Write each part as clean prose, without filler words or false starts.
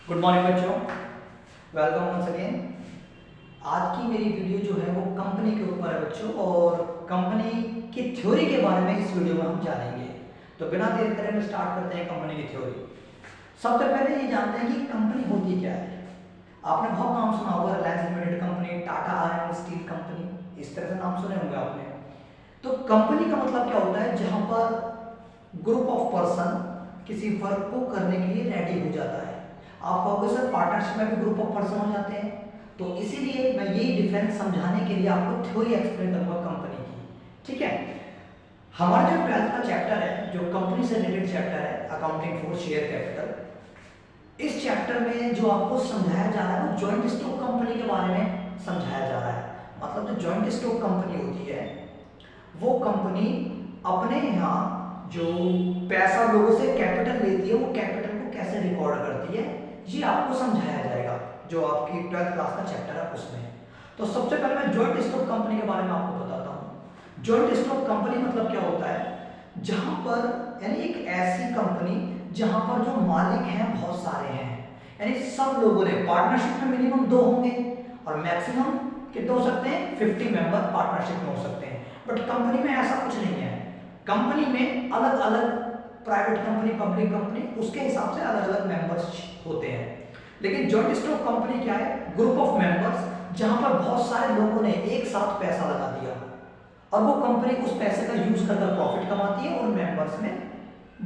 Good morning बच्चों, welcome once again. आज की मेरी वीडियो जो है वो कंपनी के ऊपर है बच्चों, और कंपनी की थ्योरी के बारे में इस वीडियो में हम जानेंगे। तो बिना देर करे हम स्टार्ट करते हैं कंपनी की थ्योरी। सबसे पहले ये जानते हैं कि कंपनी होती क्या है। आपने बहुत नाम सुना होगा, Reliance limited company, Tata iron steel company, इस तरह से नाम सुने होंगे आपने। तो कंपनी का मतलब क्या होता है, जहां पर ग्रुप ऑफ पर्सन किसी वर्क को करने के लिए रेडी हो जाता है। आप कहोगे सर पार्टनरशिप में भी ग्रुप ऑफ पर्सन हो जाते हैं, तो इसीलिए मैं यही डिफरेंस समझाने के लिए आपको थ्योरी एक्सप्लेन करूंगा कंपनी की। ठीक है, हमारा जो 12th का चैप्टर है, जो कंपनी से रिलेटेड चैप्टर है, अकाउंटिंग फॉर शेयर कैपिटल, इस चैप्टर में जो आपको समझाया जा रहा है वो जॉइंट स्टॉक कंपनी के बारे में समझाया जा रहा है। मतलब जो जॉइंट स्टॉक कंपनी होती है वो कंपनी अपने यहाँ जो पैसा लोगों से कैपिटल लेती है, वो कैपिटल को कैसे रिकॉर्ड करती है, ये आपको समझाया जाएगा जो आपकी 12th क्लास का चैप्टर है उसमें। तो सबसे पहले मैं जॉइंट स्टॉक कंपनी के बारे में आपको बताता हूँ। जॉइंट स्टॉक कंपनी मतलब क्या होता है, जहां पर यानी एक ऐसी कंपनी जहां पर जो मालिक हैं बहुत सारे हैं, यानी सब लोगों ने पार्टनरशिप में मिनिमम 2 होंगे और मैक्सिमम कितने हो सकते हैं, 50 मेंबर पार्टनरशिप में हो सकते हैं। बट कंपनी में ऐसा कुछ नहीं है। कंपनी में अलग अलग प्राइवेट कंपनी, पब्लिक कंपनी, उसके हिसाब से अलग अलग मेंबर्स होते हैं। लेकिन जॉइंट स्टॉक कंपनी क्या है, ग्रुप ऑफ मेंबर्स जहां पर बहुत सारे लोगों ने एक साथ पैसा लगा दिया और वो कंपनी उस पैसे का यूज कर प्रॉफिट कमाती है और मेंबर्स में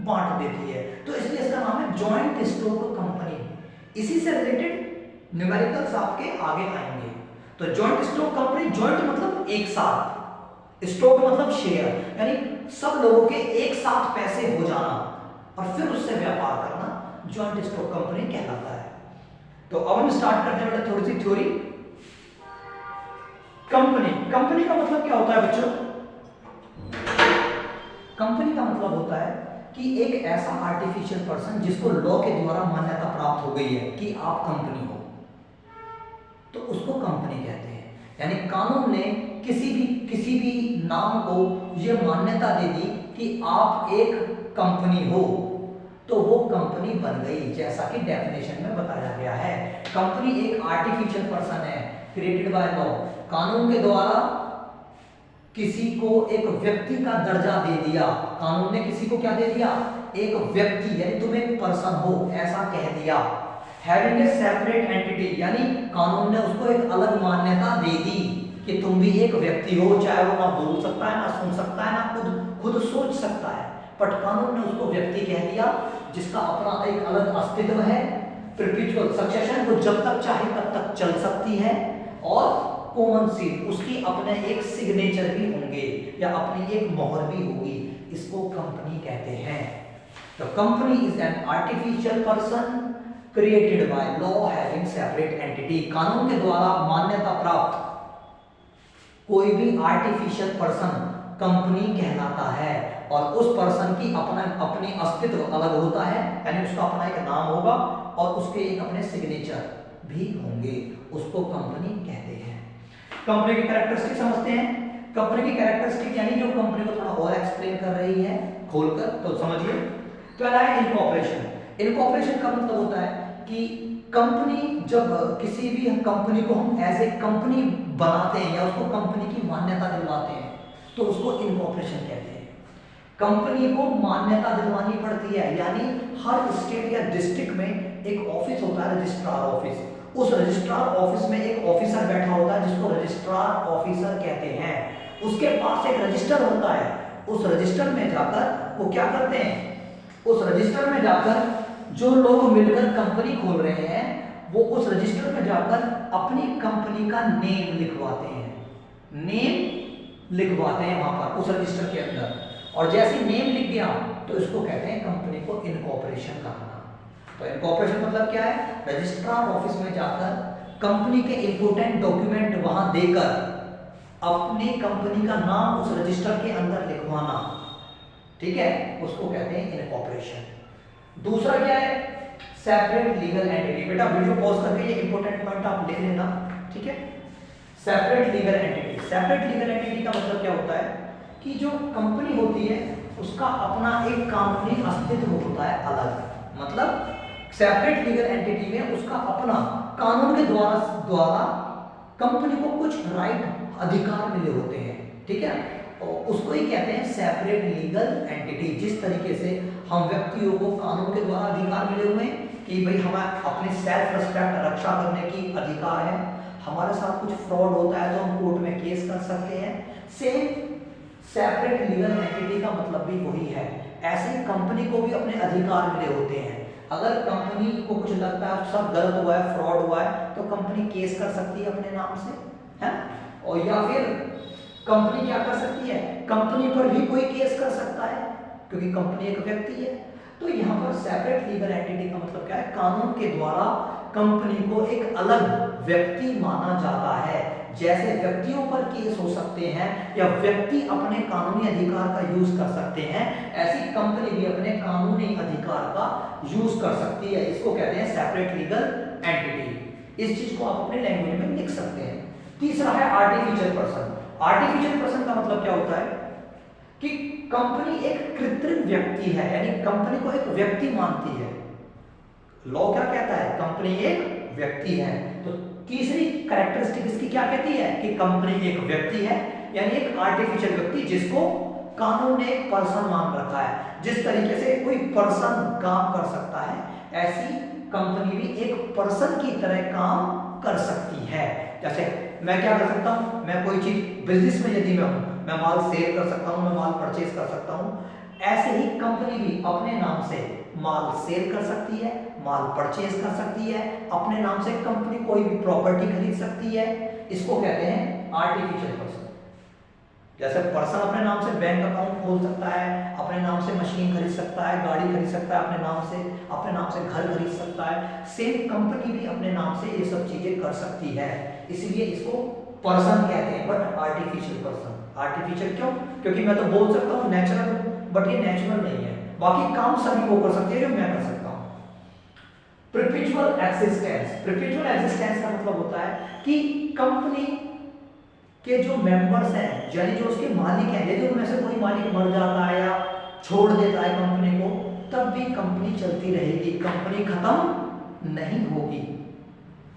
बांट देती है। तो इसलिए इसका नाम है जॉइंट स्टॉक कंपनी। इसी से रिलेटेड न्यूमेरिकल्स आपके आगे आएंगे। तो जॉइंट स्टॉक कंपनी, जॉइंट मतलब एक साथ, स्टॉक मतलब शेयर, यानी सब लोगों के एक साथ पैसे हो जाना और फिर उससे व्यापार करना, जॉइंट स्टॉक कंपनी कहलाता है। तो अब हम स्टार्ट करते हैं थोड़ी सी थ्योरी। कंपनी का मतलब क्या होता है बच्चों, कंपनी का मतलब होता है कि एक ऐसा आर्टिफिशियल पर्सन जिसको लॉ के द्वारा मान्यता प्राप्त हो गई है कि आप कंपनी हो, तो उसको कंपनी कहते हैं। यानी कानून ने किसी भी नाम को यह मान्यता दे दी कि आप एक कंपनी हो, तो वो कंपनी बन गई, जैसा कि डेफिनेशन में बताया गया है। कंपनी एक आर्टिफिशियल पर्सन है क्रिएटेड बाय लॉ, कानून के द्वारा किसी को एक व्यक्ति का दर्जा दे दिया। कानून ने किसी को क्या दे दिया, एक व्यक्ति, यानी तुम एक पर्सन हो ऐसा कह दिया। हैविंग ए सेपरेट एंटिटी, यानी कानून ने उसको एक अलग मान्यता दे दी कि तुम भी एक व्यक्ति हो, चाहे वो ना बोल सकता है, ना सुन सकता है, ना खुद सोच सकता है, बट कानून ने उसको व्यक्ति कह दिया जिसका अपना एक अलग अस्तित्व है। परपेचुअल सक्सेशन, वो जब तक चाहे तब तक चल सकती है, और कॉमन सील, उसकी अपने एक सिग्नेचर भी होंगे या अपनी एक मोहर भी होगी, इसको कंपनी कहते हैं। तो company is an artificial person created by law having separate entity. कानून के द्वारा मान्यता प्राप्त कोई भी आर्टिफिशियल पर्सन कंपनी कहलाता है, और उस पर्सन की अपनी अस्तित्व अलग होता है, यानी उसका अपना एक नाम होगा और उसके एक अपने सिग्नेचर भी होंगे, उसको कंपनी कहते हैं। कंपनी की कैरेक्टरिस्टिक समझते हैं। कंपनी की कैरेक्टरिस्टिक यानी जो कंपनी को थोड़ा और एक्सप्लेन कर रही है खोलकर, तो समझिए। पहला है इनकॉर्पोरेशन। इनकॉर्पोरेशन का मतलब होता है कि कंपनी, जब किसी भी कंपनी को हम एज ए कंपनी बनाते हैं या उसको कंपनी की मान्यता दिलवाते हैं, तो उसको इनकॉर्पोरेशन कहते हैं। कंपनी को मान्यता दिलवानी पड़ती है, यानी हर स्टेट या डिस्ट्रिक्ट में एक ऑफिस होता है, रजिस्ट्रार ऑफिस। उस रजिस्ट्रार ऑफिस में एक ऑफिसर बैठा होता है जिसको रजिस्ट्रार ऑफिसर कहते हैं। उसके पास एक रजिस्टर होता है, उस रजिस्टर में जाकर वो क्या करते हैं, उस रजिस्टर में जाकर जो लोग मिलकर कंपनी खोल रहे हैं, वो उस रजिस्टर में जाकर अपनी कंपनी का नेम लिखवाते हैं, नेम लिखवाते हैं वहां पर उस रजिस्टर के अंदर, और जैसे नेम लिख गया तो इसको कहते हैं कंपनी को इनकॉर्पोरेशन करना। तो इनकॉर्पोरेशन मतलब क्या है, रजिस्ट्रार ऑफिस में जाकर कंपनी के इंपोर्टेंट डॉक्यूमेंट वहां देकर अपनी कंपनी का नाम उस रजिस्टर के अंदर लिखवाना, ठीक है, उसको कहते हैं इनकॉर्पोरेशन। दूसरा क्या है, सेपरेट लीगल एंटिटी। बेटा वीडियो पॉज करके ये इंपॉर्टेंट पॉइंट आप ले लेना, ठीक है। Separate legal entity. Separate legal entity का मतलब क्या होता है कि जो कंपनी होती है उसका अपना एक कानूनी अस्तित्व होता है अलग। मतलब सेपरेट लीगल एंटिटी में उसका अपना कानून के द्वारा कंपनी को कुछ राइट अधिकार मिले होते हैं, ठीक है। और उसको ही कहते हैं सेपरेट लीगल एंटिटी। जिस तरीके से हम व्यक्तियों को कानून के द्वारा अधिकार मिले हुए हैं कि भाई हमें अपने सेल्फ रिस्पेक्ट रक्षा करने की अधिकार है, हमारे साथ कुछ फ्रॉड होता है तो हम कोर्ट में केस कर सकते हैं, सेम सेपरेट लीगल एंटिटी का मतलब भी वही है। ऐसे कंपनी को भी अपने अधिकार मिले होते हैं। अगर कंपनी को कुछ लगता है सब गलत हुआ है, फ्रॉड हुआ है, तो कंपनी केस कर सकती है अपने नाम से, है। और या फिर कंपनी क्या कर सकती है, कंपनी पर भी कोई केस कर सकता है क्योंकि कंपनी एक व्यक्ति है। तो यहाँ पर सेपरेट लीगल एंटिटी का मतलब क्या है, कानून के द्वारा कंपनी को एक अलग व्यक्ति माना जाता है। जैसे व्यक्तियों पर केस हो सकते हैं या व्यक्ति अपने कानूनी अधिकार का यूज कर सकते हैं, ऐसी कंपनी भी अपने कानूनी अधिकार का यूज कर सकती है। इसको कहते हैं सेपरेट लीगल एंटिटी। इस चीज को आप अपने लैंग्वेज में लिख सकते हैं। तीसरा है आर्टिफिशियल पर्सन। आर्टिफिशियल पर्सन का मतलब क्या होता है कि कंपनी एक कृत्रिम व्यक्ति है, यानी कंपनी को एक व्यक्ति मानती है। लॉ क्या कहता है, कंपनी एक व्यक्ति है। तो तीसरी कैरेक्टरिस्टिक इसकी क्या कहती है कि कंपनी एक व्यक्ति है, यानी एक आर्टिफिशियल व्यक्ति जिसको कानून ने पर्सन मान रखा है। जिस तरीके से कोई पर्सन काम कर सकता है, ऐसी कंपनी भी एक पर्सन की तरह काम कर सकती है। जैसे मैं क्या कर सकता हूं, मैं कोई चीज बिजनेस में यदि मैं हूं, मैं माल सेल कर सकता हूं, मैं माल परचेज कर सकता हूं, ऐसे ही कंपनी भी अपने नाम से माल सेल कर सकती है, माल परचेज कर सकती है, अपने नाम से कंपनी कोई भी प्रॉपर्टी खरीद सकती है। इसको कहते हैं आर्टिफिशियल पर्सन। जैसे पर्सन अपने नाम से बैंक अकाउंट खोल सकता है, अपने नाम से मशीन खरीद सकता है, गाड़ी खरीद सकता है, अपने नाम से घर खरीद सकता है, सेम कंपनी भी अपने नाम से ये सब चीजें कर सकती है। इसलिए इसको पर्सन कहते हैं, बट आर्टिफिशियल पर्सन। आर्टिफिशियल क्यों, क्योंकि मैं तो बोल सकता हूँ नेचुरल, बट ये नेचुरल नहीं है। बाकी काम सभी वो कर सकते हैं जो मैं कर सकता हूँ। Perpetual existence. परपेचुअल एक्सिस्टेंस का मतलब होता है कि कंपनी के जो मेंबर्स हैं, यानी जो उसके मालिक हैं, यदि उनमें से कोई मालिक मर जाता है या छोड़ देता है कंपनी को, तब भी कंपनी चलती रहेगी, कंपनी खत्म नहीं होगी।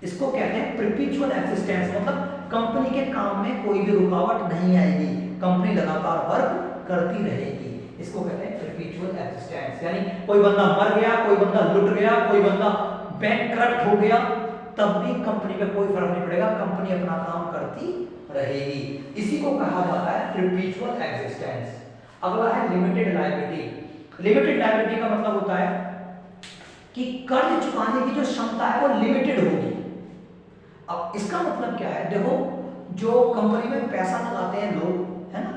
इसको कहते हैं परपेचुअल एक्सिस्टेंस। मतलब कंपनी के काम में कोई भी रुकावट नहीं आएगी, कंपनी लगातार वर्क करती रहेगी। इसको कहते हैं परपेचुअल एक्सिस्टेंस। यानी कोई बंदा मर गया, कोई बंदा लुट गया, कोई बंदा बैंकक्रप्ट हो गया, तब भी कंपनी पे कोई फर्क नहीं पड़ेगा, कंपनी अपना काम करती रहेगी। इसी को कहा जाता है परपेचुअल एक्सिस्टेंस। अगला है लिमिटेड लायबिलिटी। लिमिटेड लायबिलिटी का मतलब होता है कि कर्ज चुकाने की जो क्षमता है वो लिमिटेड होगी। अब इसका मतलब क्या है, देखो जो कंपनी में पैसा लगाते हैं लोग, है ना,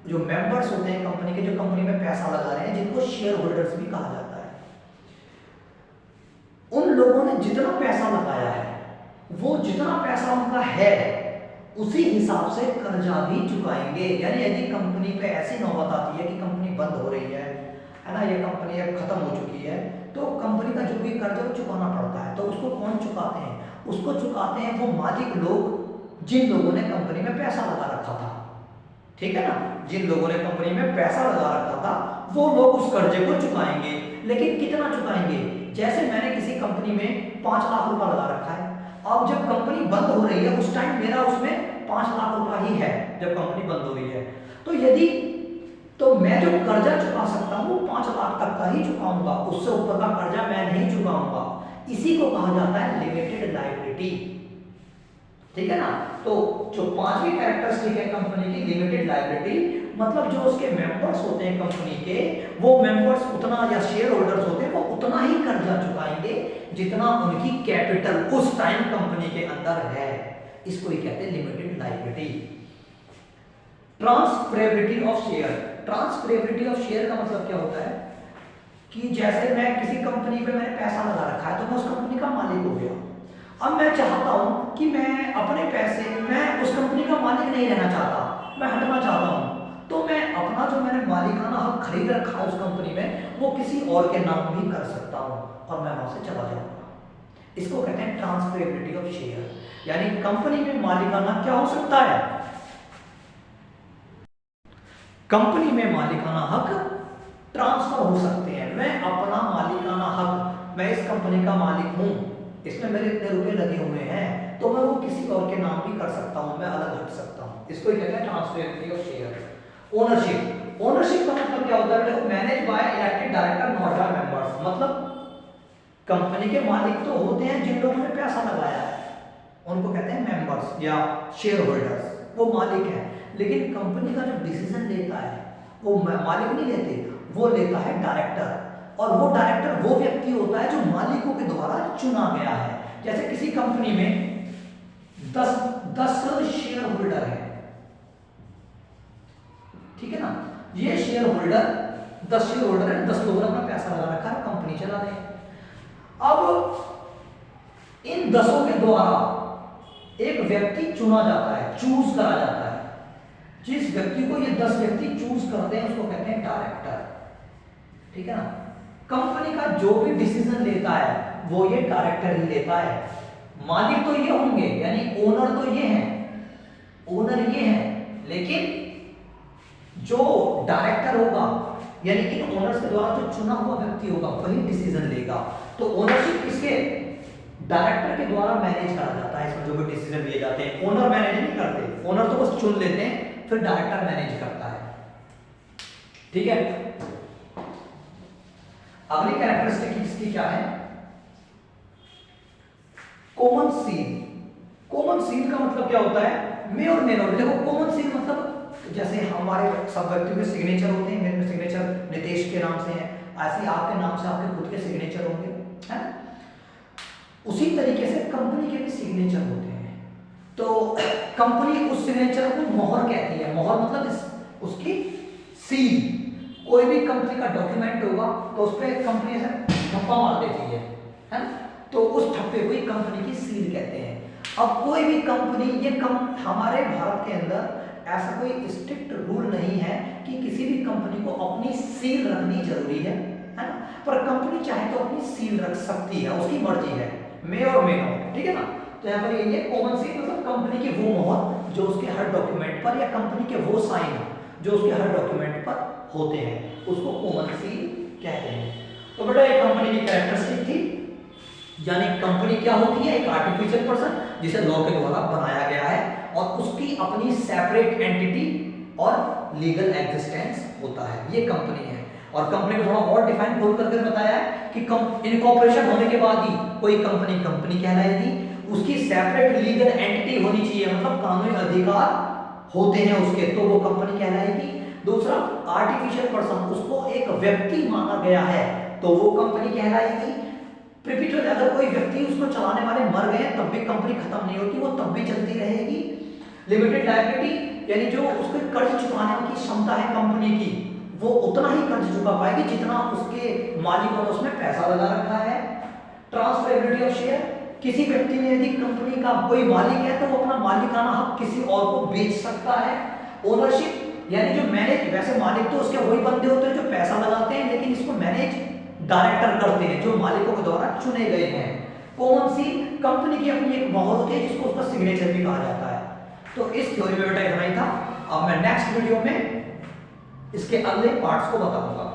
जो मेंबर्स होते हैं कंपनी के, जो कंपनी में पैसा लगा रहे हैं, जिनको शेयर होल्डर्स भी कहा जाता है, उन लोगों ने जितना पैसा लगाया है, वो जितना पैसा उनका है उसी हिसाब से कर्जा भी चुकाएंगे। यानी यदि कंपनी पे ऐसी नौबत आती है कि कंपनी बंद हो रही है ना, ये कंपनी अब खत्म हो चुकी है, तो कंपनी का जो भी कर्ज है वो चुकाना पड़ता है। तो उसको कौन चुकाते हैं, उसको चुकाते हैं वो मालिक लोग जिन लोगों ने कंपनी में पैसा लगा रखा था, ठीक है ना। जिन लोगों ने कंपनी में पैसा लगा रखा था वो लोग उस कर्जे को चुकाएंगे। लेकिन कितना चुकाएंगे, जैसे मैंने किसी कंपनी में 5 लाख रुपया लगा रखा है, अब जब कंपनी बंद हो रही है उस टाइम मेरा उसमें 5 लाख रुपया ही है, जब कंपनी बंद हो रही है, तो मैं जो कर्जा चुका सकता हूँ 5 लाख तक का ही चुकाऊंगा, उससे ऊपर का कर्जा मैं नहीं चुकाऊंगा। इसी को कहा जाता है लिमिटेड लायबिलिटी, ठीक है ना। तो जो 5वीं कैरेक्टरिस्टिक है कंपनी की, लिमिटेड लायबिलिटी, मतलब जो उसके मेंबर्स होते हैं कंपनी के, वो मेंबर्स उतना, या शेयर होल्डर्स होते हैं, वो उतना ही कर्जा चुकाएंगे जितना उनकी कैपिटल उस टाइम कंपनी के अंदर है। इसको ही कहते हैं limited liability. Transferability of share. Transferability of share का मतलब क्या होता है कि जैसे मैं किसी कंपनी पे मैंने पैसा लगा रखा है, तो मैं उस कंपनी का मालिक हो गया। अब मैं चाहता हूं कि मैं अपने पैसे, मैं उस कंपनी का मालिक नहीं रहना चाहता, मैं हटना चाहता हूं, तो मैं अपना जो मैंने मालिकाना हक खरीद रखा है उस कंपनी में, वो किसी और के नाम भी कर सकता हूं और मैं वहां से चला जाऊंगा। इसको कहते हैं ट्रांसफरेबिलिटी ऑफ शेयर। यानी कंपनी में मालिकाना क्या हो सकता है, कंपनी में मालिकाना हक ट्रांसफर हो सकते हैं। मैं अपना मालिकाना हक मैं इस कंपनी का मालिक हूँ, इसमें मेरे इतने रुपए लगे हुए हैं, तो मैं वो किसी और के नाम भी कर सकता हूँ, मैं अलग हट सकता हूँ। इसको ही कहते हैं transferability of share. Ownership, ownership का मतलब क्या होता है? Manage by elected director not by members. मतलब कंपनी के मालिक तो होते हैं जिन लोगों ने पैसा लगाया है, उनको कहते हैं मेंबर्स या शेयर होल्डर्स, वो मालिक है। लेकिन कंपनी का जो डिसीजन लेता है वो मालिक नहीं लेते, वो लेता है डायरेक्टर। और वो डायरेक्टर वो व्यक्ति होता है जो मालिकों के द्वारा चुना गया है। जैसे किसी कंपनी में 10 शेयर होल्डर है, ठीक है ना, ये शेयर होल्डर 10 शेयर होल्डर है, 10 लोगों ने अपना पैसा लगा रखा है, कंपनी चला रहे हैं। अब इन 10 के द्वारा एक व्यक्ति चुना जाता है, चूज करा जाता है। जिस व्यक्ति को ये 10 व्यक्ति चूज करते हैं उसको कहते हैं डायरेक्टर, ठीक है ना। कंपनी का जो भी डिसीजन लेता है वो ये डायरेक्टर ही लेता है। मालिक तो ये होंगे, यानी ओनर तो ये हैं, ओनर ये हैं, लेकिन जो डायरेक्टर होगा यानी इन ओनर्स के द्वारा जो चुना हुआ व्यक्ति होगा वही डिसीजन लेगा। तो ओनरशिप किसके? डायरेक्टर के द्वारा मैनेज करा जाता है। इसमें जो भी डिसीजन लिए जाते हैं, ओनर मैनेज नहीं करते, ओनर तो बस चुन लेते हैं, फिर डायरेक्टर मैनेज करता है, ठीक है। अगली कैरेक्टरिस्टिक इसकी क्या है? Common seal. कॉमन सील का मतलब क्या होता है? मे और मे नॉट। देखो कॉमन सील मतलब जैसे हमारे सब व्यक्तियों के सिग्नेचर होते हैं, मेरे सिग्नेचर नितेश के नाम से है, ऐसे आपके नाम से आपके खुद के सिग्नेचर होंगे, है ना। उसी तरीके से कंपनी के भी सिग्नेचर होते हैं। तो कंपनी उस सिग्नेचर को मोहर कहती है। मोहर मतलब उसकी सील। कोई भी कंपनी का डॉक्यूमेंट होगा तो उस पर कंपनी से ठप्पा मार देती है ना, तो उस ठप्पे को ही कंपनी की सील कहते हैं। अब कोई भी कंपनी हमारे भारत के अंदर ऐसा कोई स्ट्रिक्ट रूल नहीं है कि किसी भी कंपनी को अपनी सील रखनी जरूरी है ना, पर कंपनी चाहे तो अपनी सील रख सकती है, उसकी मर्जी है, मे और मे नॉट, ठीक है ना। तो यहाँ पर ये कॉमन सील मतलब कंपनी की वो मोहर जो उसके हर डॉक्यूमेंट पर, या कंपनी के वो साइन जो उसके हर डॉक्यूमेंट पर होते हैं, उसको कॉमन सील कहते हैं। तो बेटा ये कंपनी की कैरेक्टरिस्टिक थी, यानी कंपनी क्या होती है? एक आर्टिफिशियल पर्सन जिसे लॉ के द्वारा बनाया गया है और उसकी अपनी सेपरेट एंटिटी और लीगल एग्जिस्टेंस होता है, ये कंपनी है। और कंपनी को थोड़ा और डिफाइन खोल करके बताया है कि इनकॉर्पोरेशन होने के बाद ही कोई कंपनी कंपनी कहलाएगी, उसकी सेपरेट लीगल एंटिटी होनी चाहिए, मतलब कानूनी अधिकार होते हैं उसके, तो वो कंपनी कहलाएगी। दूसरा आर्टिफिशियल पर्सन, उसको एक व्यक्ति माना गया है तो वो कंपनी कहलाएगी। प्रिपिटल, अगर कोई व्यक्ति उसको चलाने वाले मर गए तब भी कंपनी खत्म नहीं होती, वो तब भी चलती रहेगी। लिमिटेड लायबिलिटी, यानी जो उसके कर्ज चुकाने की क्षमता है कंपनी की, वो उतना ही कर्ज चुका पाएगी जितना उसके मालिकों ने उसमें पैसा लगा रखा है। ट्रांसफरेबिलिटी ऑफ शेयर, किसी व्यक्ति ने यदि कंपनी का कोई मालिक है तो वो अपना मालिकाना हक किसी और को बेच सकता है। ओनरशिप, यानी जो मैनेज, वैसे मालिक तो उसके वही बंदे होते हैं जो पैसा लगाते हैं, लेकिन इसको मैनेज डायरेक्टर करते हैं जो मालिकों के द्वारा चुने गए हैं। कॉमन सील, कंपनी की अपनी एक मोहर होती है जिसको उसका सिग्नेचर भी कहा जाता है। तो इस थ्योरी में बेटा इतना ही था। अब मैं नेक्स्ट वीडियो में इसके अगले पार्ट्स को बताऊंगा।